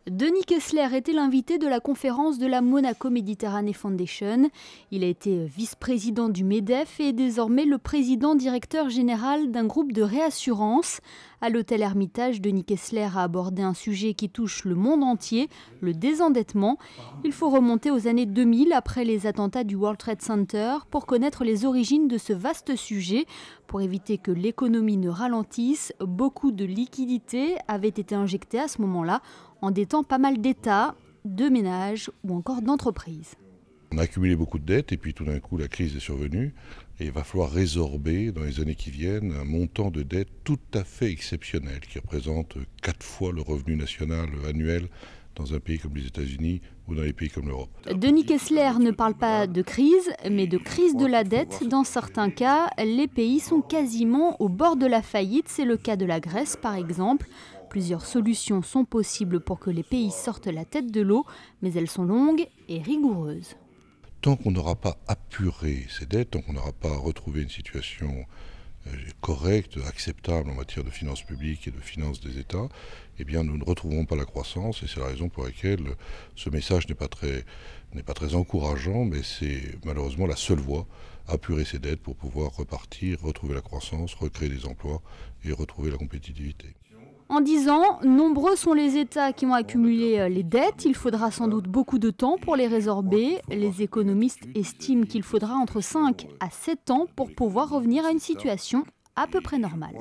Denis Kessler était l'invité de la conférence de la Monaco Mediterranee Foundation. Il a été vice-président du MEDEF et est désormais le président-directeur général d'un groupe de réassurance. À l'hôtel Hermitage, Denis Kessler a abordé un sujet qui touche le monde entier, le désendettement. Il faut remonter aux années 2000 après les attentats du World Trade Center pour connaître les origines de ce vaste sujet. Pour éviter que l'économie ne ralentisse, beaucoup de liquidités avaient été injectées à ce moment-là, endettant pas mal d'États, de ménages ou encore d'entreprises. On a accumulé beaucoup de dettes et puis tout d'un coup la crise est survenue et il va falloir résorber dans les années qui viennent un montant de dette tout à fait exceptionnel qui représente 4 fois le revenu national annuel dans un pays comme les États-Unis ou dans les pays comme l'Europe. Denis Kessler ne parle pas de crise, mais de crise de la dette. Dans certains cas, les pays sont quasiment au bord de la faillite. C'est le cas de la Grèce, par exemple. Plusieurs solutions sont possibles pour que les pays sortent la tête de l'eau, mais elles sont longues et rigoureuses. Tant qu'on n'aura pas apuré ces dettes, tant qu'on n'aura pas retrouvé une situation correcte, acceptable en matière de finances publiques et de finances des États, eh bien nous ne retrouverons pas la croissance et c'est la raison pour laquelle ce message n'est pas très encourageant, mais c'est malheureusement la seule voie, apurer ces dettes pour pouvoir repartir, retrouver la croissance, recréer des emplois et retrouver la compétitivité. En 10 ans, nombreux sont les États qui ont accumulé les dettes. Il faudra sans doute beaucoup de temps pour les résorber. Les économistes estiment qu'il faudra entre 5 à 7 ans pour pouvoir revenir à une situation à peu près normale.